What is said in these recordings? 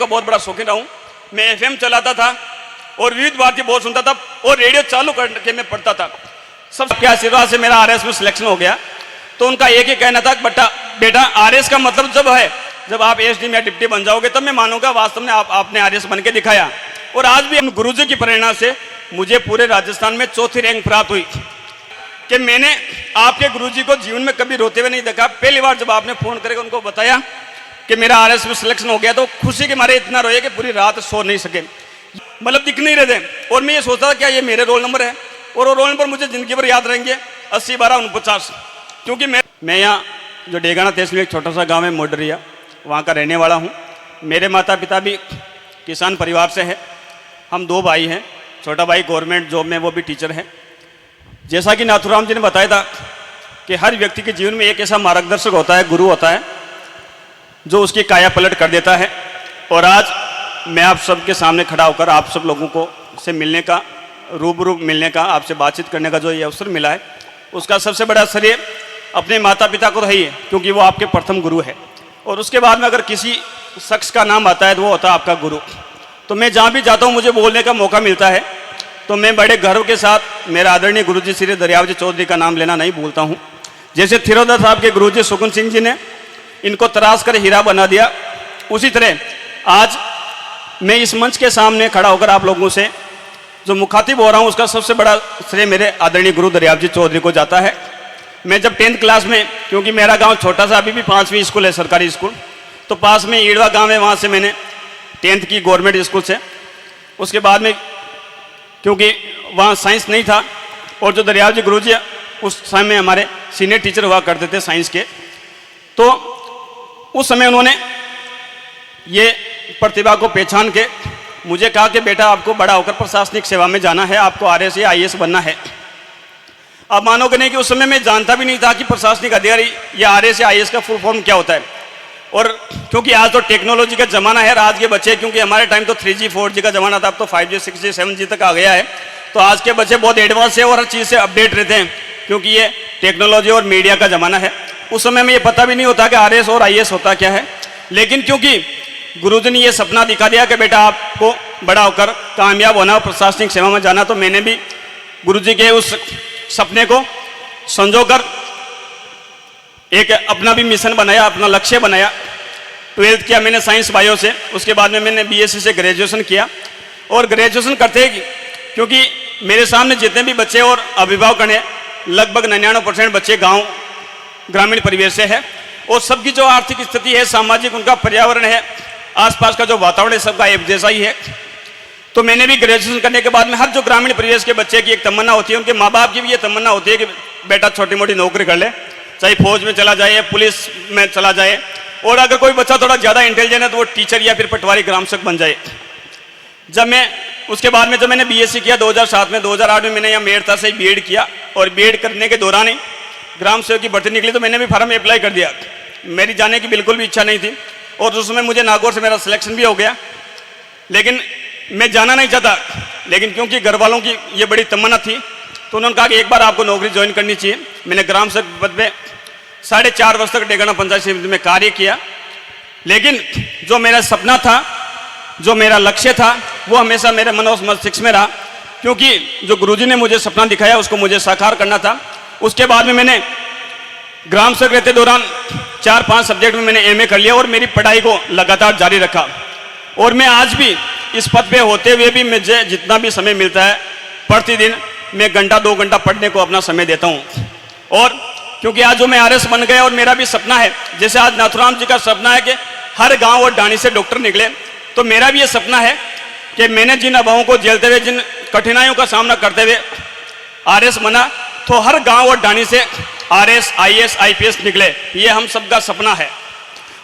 का बहुत बड़ा शौकीन रहा हूँ। मैं एफएम चलाता था और विविध भारती बहुत सुनता था और रेडियो चालू करके मैं पढ़ता था। सबके आशीर्वाद से मेरा आरएस में सिलेक्शन हो गया। तो उनका एक ही कहना था, बेटा आरएस का मतलब जब है जब आप एसडी में डिप्टी बन जाओगे तब मैं मानूंगा वास्तव में आपने आरएस बन के दिखाया। और आज भी गुरुजी की प्रेरणा से मुझे पूरे राजस्थान में चौथी रैंक प्राप्त हुई कि मैंने आपके गुरुजी को जीवन में कभी रोते हुए नहीं देखा। पहली बार जब आपने फोन करके उनको बताया कि मेरा आरएस में सिलेक्शन हो गया तो खुशी के मारे इतना रोए कि पूरी रात सो नहीं सके, मतलब दिख नहीं रहे थे। और मैं ये सोचता था क्या ये मेरे रोल नंबर है, और वो रोल नंबर मुझे जिंदगी भर याद रहेंगे, 80 12 49। क्योंकि मैं यहाँ जो डेगाना तहसील में एक छोटा सा गाँव है मोडरिया, वहाँ का रहने वाला हूँ। मेरे माता पिता भी किसान परिवार से है। हम 2 भाई हैं। छोटा भाई गवर्नमेंट जॉब में, वो भी टीचर है। जैसा कि नाथुराम जी ने बताया था कि हर व्यक्ति के जीवन में एक ऐसा मार्गदर्शक होता है, गुरु होता है, जो उसकी काया पलट कर देता है। और आज मैं आप सबके सामने खड़ा होकर आप सब लोगों को से मिलने का, रूबरू मिलने का, आपसे बातचीत करने का जो ये अवसर मिला है, उसका सबसे बड़ा श्रेय अपने माता पिता को रही है, क्योंकि वो आपके प्रथम गुरु है। और उसके बाद में अगर किसी शख्स का नाम आता है तो वो होता है आपका गुरु। तो मैं जहाँ भी जाता हूँ मुझे बोलने का मौका मिलता है तो मैं बड़े गर्व के साथ मेरा आदरणीय गुरुजी श्री दरियावती चौधरी का नाम लेना नहीं भूलता हूँ। जैसे थिरोदा साहब के गुरुजी सुकुन सिंह जी ने इनको तराश कर हीरा बना दिया, उसी तरह आज मैं इस मंच के सामने खड़ा होकर आप लोगों से जो मुखातिब हो रहा हूँ उसका सबसे बड़ा श्रेय मेरे आदरणीय गुरु दरियावती चौधरी को जाता है। मैं जब 10th क्लास में, क्योंकि मेरा गांव छोटा सा अभी भी 5वीं स्कूल है, सरकारी स्कूल, तो पास में ईड़वा गांव है, वहाँ से मैंने 10th की गवर्नमेंट स्कूल से। उसके बाद में क्योंकि वहाँ साइंस नहीं था और जो दरियावती गुरुजी उस समय हमारे सीनियर टीचर हुआ करते थे साइंस के, तो उस समय उन्होंने ये प्रतिभा को पहचान के मुझे कहा कि बेटा आपको बड़ा होकर प्रशासनिक सेवा में जाना है, आपको आरएस या आईएएस बनना है। अब मानोगे नहीं कि उस समय मैं जानता भी नहीं था कि प्रशासनिक अधिकारी या आरएस या आईएएस का फुल फॉर्म क्या होता है। और क्योंकि आज तो टेक्नोलॉजी का ज़माना है, आज के बच्चे, क्योंकि हमारे टाइम तो 3G 4G का ज़माना था, अब तो 5G 6G 7G तक आ गया है, तो आज के बच्चे बहुत एडवांस है और हर चीज़ से अपडेट रहते हैं, क्योंकि ये टेक्नोलॉजी और मीडिया का ज़माना है। उस समय में ये पता भी नहीं होता कि आरएस और आईएएस होता क्या है। लेकिन क्योंकि गुरुजी ने ये सपना दिखा दिया कि बेटा आपको बड़ा होकर कामयाब होना, प्रशासनिक सेवा में जाना, तो मैंने भी गुरुजी के उस सपने को संजोकर एक अपना भी मिशन बनाया, अपना लक्ष्य बनाया। 12th किया मैंने साइंस बायो से, उसके बाद में मैंने बीएससी से ग्रेजुएशन किया। और ग्रेजुएशन करते ही क्योंकि मेरे सामने जितने भी बच्चे और अभिभावक हैं, लगभग 99% बच्चे गांव ग्रामीण परिवेश से है, और सबकी जो आर्थिक स्थिति है, सामाजिक उनका पर्यावरण है, आसपास का जो वातावरण है, सबका एक जैसा ही है। तो मैंने भी ग्रेजुएशन करने के बाद में हर जो ग्रामीण परिवेश के बच्चे की एक तमन्ना होती है, उनके माँ बाप की भी ये तमन्ना होती है कि बेटा छोटी मोटी नौकरी कर ले, चाहे फौज में चला जाए, पुलिस में चला जाए, और अगर कोई बच्चा थोड़ा ज़्यादा इंटेलिजेंट है तो वो टीचर या फिर पटवारी ग्राम सेवक बन जाए। जब मैं उसके बाद में जब मैंने बीएससी किया 2007 में, 2008 में मैंने यहाँ मेड़ता से बीएड किया, और बीएड करने के दौरान ही ग्राम सेवक की भर्ती निकली तो मैंने भी फार्म अप्लाई कर दिया। मेरी जाने की बिल्कुल भी इच्छा नहीं थी, और उसमें मुझे नागौर से मेरा सिलेक्शन भी हो गया, लेकिन मैं जाना नहीं चाहता। लेकिन क्योंकि घर वालों की ये बड़ी तमन्ना थी तो उन्होंने कहा कि एक बार आपको नौकरी ज्वाइन करनी चाहिए। मैंने ग्राम सेवक पद में 4.5 वर्ष तक डेगाना पंचायत समिति में कार्य किया। लेकिन जो मेरा सपना था, जो मेरा लक्ष्य था, वो हमेशा मेरे मनोज मस्तिष्क में रहा, क्योंकि जो गुरुजी ने मुझे सपना दिखाया उसको मुझे साकार करना था। उसके बाद में मैंने ग्राम सेवक रहते दौरान 4-5 सब्जेक्ट में मैंने एमए कर लिया और मेरी पढ़ाई को लगातार जारी रखा। और मैं आज भी इस पद पे होते हुए भी मुझे जितना भी समय मिलता है, प्रतिदिन मैं 1-2 घंटा पढ़ने को अपना समय देता हूँ। और क्योंकि आज जो मैं आरएस बन गया और मेरा भी सपना है, जैसे आज नाथुराम जी का सपना है कि हर गांव और डाणी से डॉक्टर निकले, तो मेरा भी ये सपना है कि मैंने जिन अभावों को झेलते हुए, जिन कठिनाइयों का सामना करते हुए आरएस बना, तो हर गांव और डाणी से आरएस, आईएएस, आईपीएस निकले। ये हम सबका सपना है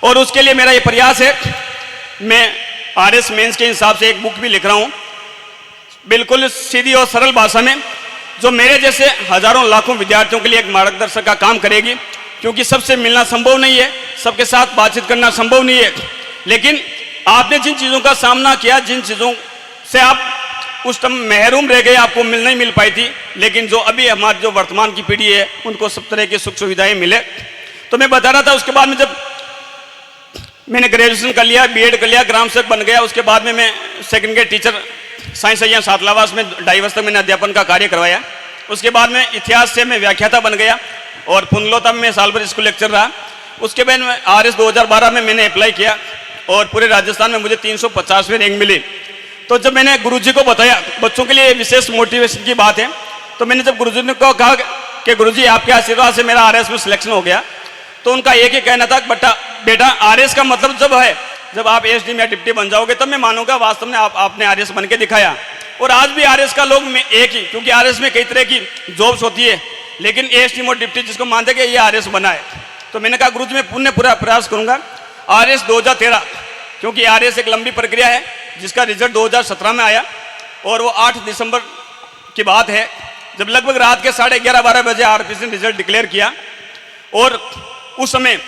और उसके लिए मेरा ये प्रयास है। मैं आरएस मेंस के हिसाब से एक बुक भी लिख रहा हूँ, बिल्कुल सीधी और सरल भाषा में, जो मेरे जैसे हजारों लाखों विद्यार्थियों के लिए एक मार्गदर्शक का काम करेगी। क्योंकि सबसे मिलना संभव नहीं है, सबके साथ बातचीत करना संभव नहीं है, लेकिन आपने जिन चीज़ों का सामना किया, जिन चीज़ों से आप उस टाइम महरूम रह गए, आपको नहीं मिल पाई थी, लेकिन जो अभी हमारी जो वर्तमान की पीढ़ी है उनको सब तरह की सुख सुविधाएं मिले। तो मैं बता रहा था, उसके बाद में जब मैंने ग्रेजुएशन कर लिया, बीएड कर लिया, ग्राम सेवक बन गया। उसके बाद में मैं सेकंड ग्रेड टीचर साइंस अय्या सातलावास में 2.5 वर्ष तक मैंने अध्यापन का कार्य करवाया। उसके बाद में इतिहास से मैं व्याख्याता बन गया और पुनलोता में साल भर स्कूल लेक्चर रहा। उसके बाद में RS 2012 में मैंने अप्लाई किया और पूरे राजस्थान में मुझे 350वीं रैंक मिली। तो जब मैंने गुरुजी को बताया, बच्चों के लिए विशेष मोटिवेशन की बात है, तो मैंने जब गुरुजी ने को कहा कि गुरुजी आपके आशीर्वाद से मेरा RS में सिलेक्शन हो गया, तो उनका एक ही कहना था, बेटा RS का मतलब जब आप SD में या डिप्टी बन जाओगे तब मैं मानूंगा वास्तव में आपने RS बन के दिखाया। और आज भी RS का लोग एक ही, क्योंकि RS में कई तरह की जॉब्स होती है, लेकिन SD और डिप्टी जिसको मानते कि ये RS बना है। तो मैंने कहा गुरुजी मैं पुण्य पूरा प्रयास करूंगा। RS 2013, क्योंकि RS एक लंबी प्रक्रिया है जिसका रिजल्ट 2017 में आया और वो 8 दिसंबर की बात है, जब लगभग रात के 11:30-12 बजे RPC ने रिजल्ट डिक्लेयर किया। और उस समय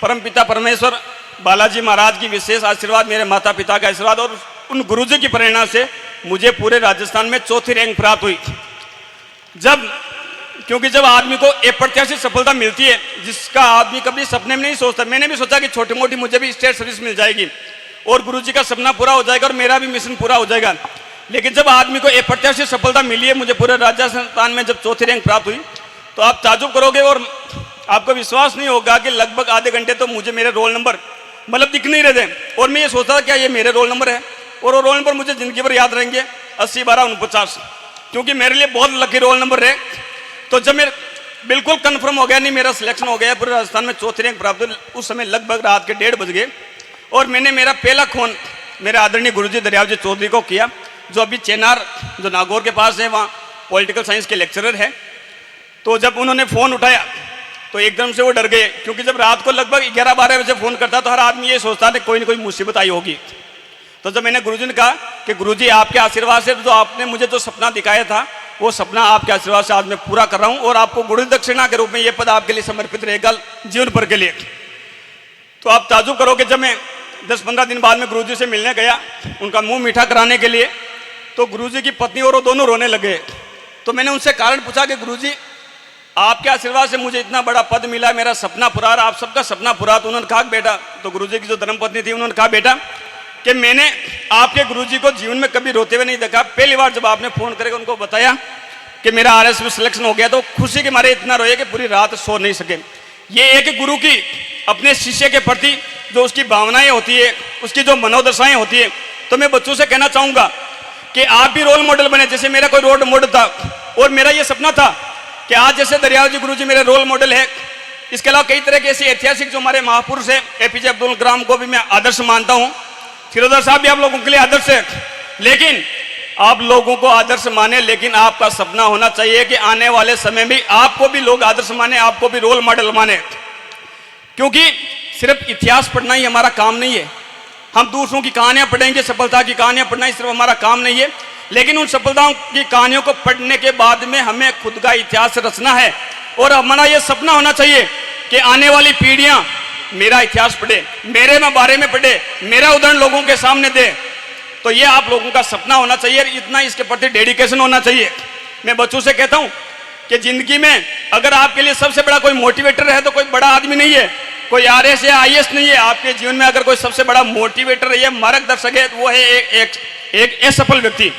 परमपिता परमेश्वर बालाजी महाराज की विशेष आशीर्वाद, मेरे माता पिता का आशीर्वाद और उन गुरुजी की प्रेरणा से मुझे पूरे राजस्थान में 4थी रैंक प्राप्त हुई। क्योंकि जब आदमी को अप्रत्याशित सफलता मिलती है जिसका आदमी कभी सपने में नहीं सोचता, मैंने भी सोचा कि छोटी मोटी मुझे भी स्टेट सर्विस मिल जाएगी और गुरुजी का सपना पूरा हो जाएगा और मेरा भी मिशन पूरा हो जाएगा। लेकिन जब आदमी को अप्रत्याशित सफलता मिली है, मुझे पूरे राजस्थान में जब 4थी रैंक प्राप्त हुई, तो आप ताजुब करोगे और आपको विश्वास नहीं होगा कि लगभग आधे घंटे तो मुझे मेरे रोल नंबर मतलब दिख नहीं रहे थे और मैं ये सोचता था क्या ये मेरे रोल नंबर है, और वो रोल नंबर मुझे जिंदगी भर याद रहेंगे, 80 12 49, क्योंकि मेरे लिए बहुत लकी रोल नंबर है। तो जब मेरे बिल्कुल कन्फर्म हो गया, नहीं मेरा सिलेक्शन हो गया, पूरे राजस्थान में 4थी रैंक प्राप्त हुई, उस समय लगभग रात के 1:30 बज गए और मैंने मेरा पहला फोन मेरे आदरणीय गुरुजी दरियावजी चौधरी को किया, जो अभी चेनार जो नागौर के पास है, वहाँ पॉलिटिकल साइंस के लेक्चरर है। तो जब उन्होंने फ़ोन उठाया तो एकदम से वो डर गए, क्योंकि जब रात को लगभग 11-12 बजे फ़ोन करता तो हर आदमी ये सोचता है कोई ना कोई मुसीबत आई होगी। तो जब मैंने गुरुजी ने कहा कि गुरुजी आपके आशीर्वाद से जो आपने मुझे जो सपना दिखाया था वो सपना आपके आशीर्वाद से आज मैं पूरा कर रहा हूँ और आपको गुरु दक्षिणा के रूप में ये पद आपके लिए समर्पित रहेगा जीवन भर के लिए। तो आप ताजुब करोगे, जब मैं 10-15 दिन बाद में गुरुजी से मिलने गया उनका मुंह मीठा कराने के लिए, तो गुरुजी की पत्नी और वो दोनों रोने लगे। तो मैंने उनसे कारण पूछा कि गुरुजी आपके आशीर्वाद से मुझे इतना बड़ा पद मिला, मेरा सपना पूरा, आप सबका सपना पूरा। तो उन्होंने कहा बेटा, तो गुरुजी की जो धर्मपत्नी थी उन्होंने कहा बेटा कि मैंने आपके गुरुजी को जीवन में कभी रोते हुए नहीं देखा, पहली बार जब आपने फोन करके उनको बताया कि मेरा RS में सिलेक्शन हो गया तो खुशी के मारे इतना रोए कि पूरी रात सो नहीं सके। ये एक गुरु की अपने शिष्य के प्रति जो उसकी भावनाएं होती है, उसकी जो मनोदशाएं होती है, तो मैं बच्चों से कहना चाहूंगा कि आप भी रोल मॉडल बने, जैसे मेरा कोई रोल मॉडल था और मेरा ये सपना था कि आज जैसे दरियावजी गुरुजी मेरे रोल मॉडल है। इसके अलावा कई तरह के ऐसे ऐतिहासिक जो हमारे महापुरुष है, APJ अब्दुल कलाम को भी मैं आदर्श मानता हूँ, फिरोजर साहब भी आप लोगों के लिए आदर्श है। लेकिन आप लोगों को आदर्श माने, लेकिन आपका सपना होना चाहिए कि आने वाले समय में आपको भी लोग आदर्श माने, आपको भी रोल मॉडल माने। क्योंकि सिर्फ इतिहास पढ़ना ही हमारा काम नहीं है, हम दूसरों की कहानियां पढ़ेंगे, सफलता की कहानियां पढ़ना ही सिर्फ हमारा काम नहीं है, लेकिन उन सफलताओं की कहानियों को पढ़ने के बाद में हमें खुद का इतिहास रचना है। और हमारा ये सपना होना चाहिए कि आने वाली पीढ़ियां मेरा इतिहास पढ़े, मेरे बारे में पढ़े, मेरा उदाहरण लोगों के सामने दे। तो ये आप लोगों का सपना होना चाहिए, इतना इसके प्रति डेडिकेशन होना चाहिए। मैं बच्चों से कहता हूं कि जिंदगी में अगर आपके लिए सबसे बड़ा कोई मोटिवेटर है तो कोई बड़ा आदमी नहीं है, कोई RS या IAS नहीं है। आपके जीवन में अगर कोई सबसे बड़ा मोटिवेटर है, मार्गदर्शक है, तो वो है एक असफल व्यक्ति।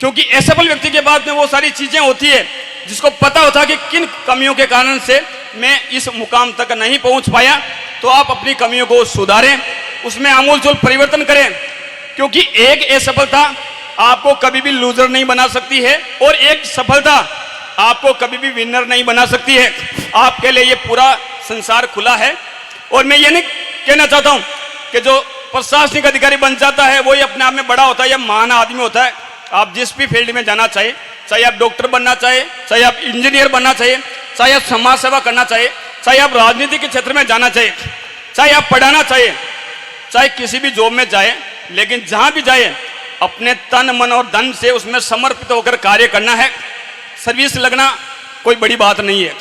क्योंकि असफल व्यक्ति के बाद में वो सारी चीजें होती है जिसको पता होता है कि किन कमियों के कारण से मैं इस मुकाम तक नहीं पहुंच पाया। तो आप अपनी कमियों को सुधारें, उसमें आमूलचूल परिवर्तन करें, क्योंकि एक असफलता आपको कभी भी लूजर नहीं बना सकती है और एक सफलता आपको कभी भी विनर नहीं बना सकती है। आपके लिए ये पूरा संसार खुला है। और मैं ये नहीं कहना चाहता हूं कि जो प्रशासनिक अधिकारी बन जाता है वही अपने आप में बड़ा होता है या महान आदमी होता है। आप जिस भी फील्ड में जाना चाहिए, चाहे आप डॉक्टर बनना चाहिए, चाहे आप इंजीनियर बनना चाहिए, चाहे आप समाज सेवा करना चाहिए, चाहे आप राजनीति के क्षेत्र में जाना चाहिए, चाहे आप पढ़ाना चाहिए, चाहे किसी भी जॉब में जाए, लेकिन जहां भी जाए अपने तन मन और धन से उसमें समर्पित होकर कार्य करना है। सर्विस लगना कोई बड़ी बात नहीं है,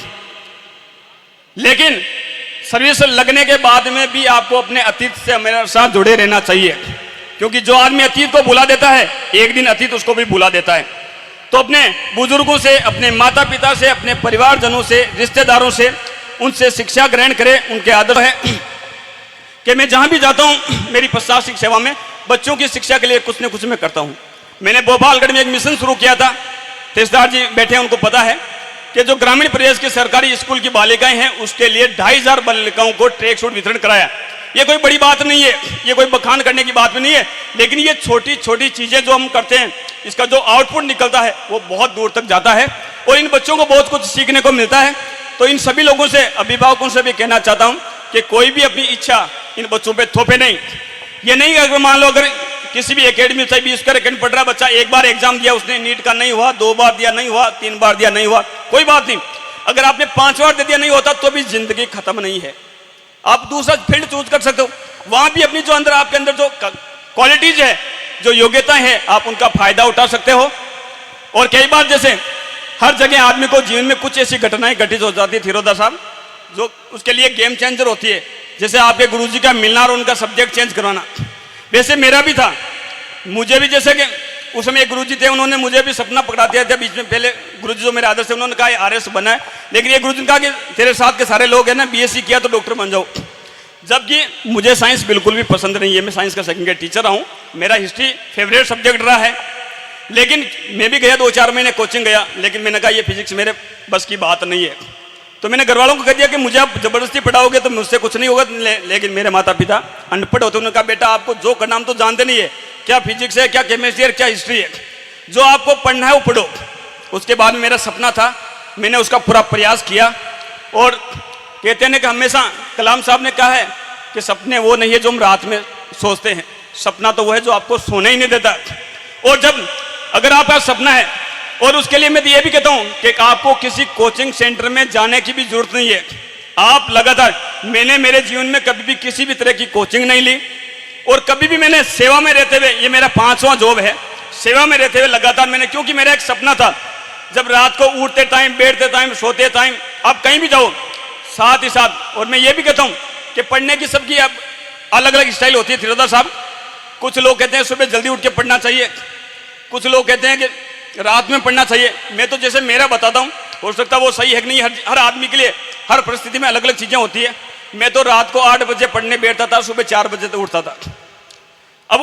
लेकिन सर्विस लगने के बाद में भी आपको अपने अतीत से हमेशा जुड़े रहना चाहिए, क्योंकि जो आदमी अतीत को भुला देता है एक दिन अतीत उसको भी भुला देता है। तो अपने बुजुर्गों से, अपने माता पिता से, अपने परिवारजनों से, रिश्तेदारों से, उनसे शिक्षा ग्रहण करें, उनके आदर है। कि मैं जहां भी जाता हूं मेरी प्रशासनिक सेवा में बच्चों की शिक्षा के लिए कुछ न कुछ मैं करता हूं। मैंने भोपालगढ़ में एक मिशन शुरू किया था, तहसीलदार जी बैठे हैं उनको पता है, कि जो ग्रामीण प्रदेश के सरकारी स्कूल की बालिकाएं हैं उसके लिए 2500 बालिकाओं को ट्रैक सूट वितरण कराया। ये कोई बड़ी बात नहीं है, ये कोई बखान करने की बात भी नहीं है, लेकिन ये छोटी छोटी चीजें जो हम करते हैं इसका जो आउटपुट निकलता है वो बहुत दूर तक जाता है और इन बच्चों को बहुत कुछ सीखने को मिलता है। तो इन सभी लोगों से, अभिभावकों से भी कहना चाहता हूं कि कोई भी अपनी इच्छा इन बच्चों पे थोपे नहीं। ये नहीं अगर मान लो अगर किसी भी एकेडमी से 20 का सेकंड पढ़ रहा बच्चा, एक बार एग्जाम दिया उसने, नीट का नहीं हुआ, 2 बार दिया नहीं हुआ, 3 बार दिया नहीं हुआ, कोई बात नहीं। अगर आपने 5 बार दे दिया नहीं होता तो भी जिंदगी खत्म नहीं है। आप दूसरा फील्ड चूज कर सकते हो, वहां भी अपनी जो अंदर आपके अंदर जो क्वालिटीज है, जो योग्यता है, आप उनका फायदा उठा सकते हो। और कई बार जैसे हर जगह आदमी को जीवन में कुछ ऐसी घटनाएं घटित हो जाती है थिरोदा साहब, जो उसके लिए गेम चेंजर होती है। जैसे आपके गुरुजी का मिलना और उनका सब्जेक्ट चेंज करवाना, वैसे मेरा भी था। मुझे भी जैसे कि उस समय एक गुरुजी थे, उन्होंने मुझे भी सपना पकड़ा दिया था बीच में। पहले गुरुजी जो मेरे आदर्श थे उन्होंने कहा आरएस बना है, लेकिन ये गुरुजी ने कहा कि तेरे साथ के सारे लोग हैं ना बीएससी किया तो डॉक्टर बन जाओ। जबकि मुझे साइंस बिल्कुल भी पसंद नहीं है, मैं साइंस का सेकंड ईयर टीचर हूँ, मेरा हिस्ट्री फेवरेट सब्जेक्ट रहा है। लेकिन मैं भी गया 2-4 महीने कोचिंग गया, लेकिन मैंने कहा ये फिजिक्स मेरे बस की बात नहीं है। तो मैंने घर वालों को कह दिया कि मुझे आप जबरदस्ती पढ़ाओगे तो मुझसे कुछ नहीं होगा। लेकिन मेरे माता पिता अनपढ़ होते, उन्होंने कहा बेटा आपको जो करना हम तो जानते नहीं है, क्या फिजिक्स है, क्या केमिस्ट्री है, क्या हिस्ट्री है, जो आपको पढ़ना है वो पढ़ो। उसके बाद मेरा सपना था, मैंने उसका पूरा प्रयास किया। और कहते हैं कि हमेशा कलाम साहब ने कहा है कि सपने वो नहीं है जो हम रात में सोचते हैं, सपना तो वो है जो आपको सोने ही नहीं देता। और जब अगर आपका सपना है, और उसके लिए मैं तो ये भी कहता हूं कि आपको किसी कोचिंग सेंटर में जाने की भी जरूरत नहीं है, आप लगातार, मैंने मेरे जीवन में कभी भी किसी भी तरह की कोचिंग नहीं ली और कभी भी मैंने सेवा में रहते हुए, ये मेरा 5वां जॉब है, सेवा में रहते हुए लगातार मैंने, क्योंकि मेरा एक सपना था जब रात को उठते टाइम, बैठते टाइम, सोते टाइम, आप कहीं भी जाओ साथ ही साथ। और मैं ये भी कहता हूं कि पढ़ने की सबकी अब अलग अलग स्टाइल होती है थिरोदा साहब। कुछ लोग कहते हैं सुबह जल्दी उठ के पढ़ना चाहिए, कुछ लोग कहते हैं कि रात में पढ़ना चाहिए। मैं तो जैसे मेरा बताता हूँ, हो सकता है वो सही है कि नहीं, हर आदमी के लिए हर परिस्थिति में अलग अलग चीजें होती है। मैं तो रात को 8 बजे पढ़ने बैठता था, सुबह 4 बजे तक उठता था। अब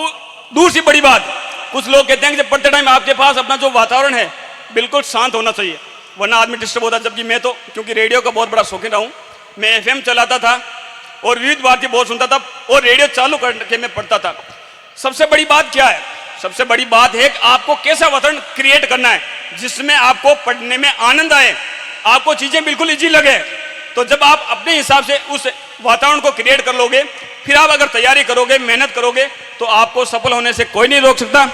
दूसरी बड़ी बात, कुछ लोग कहते हैं कि जब पढ़ते टाइम आपके पास अपना जो वातावरण है बिल्कुल शांत होना चाहिए, वरना आदमी डिस्टर्ब होता है। जबकि मैं तो क्योंकि रेडियो का बहुत बड़ा शौकीन रहा हूँ, मैं एफएम चलाता था और विविध भारती बहुत सुनता था और रेडियो चालू करके मैं पढ़ता था। सबसे बड़ी बात क्या है? सबसे बड़ी बात है कि आपको कैसा वातावरण क्रिएट करना है जिसमें आपको पढ़ने में आनंद आए, आपको चीजें बिल्कुल इजी लगे। तो जब आप अपने हिसाब से उस वातावरण को क्रिएट कर लोगे, फिर आप अगर तैयारी करोगे, मेहनत करोगे, तो आपको सफल होने से कोई नहीं रोक सकता।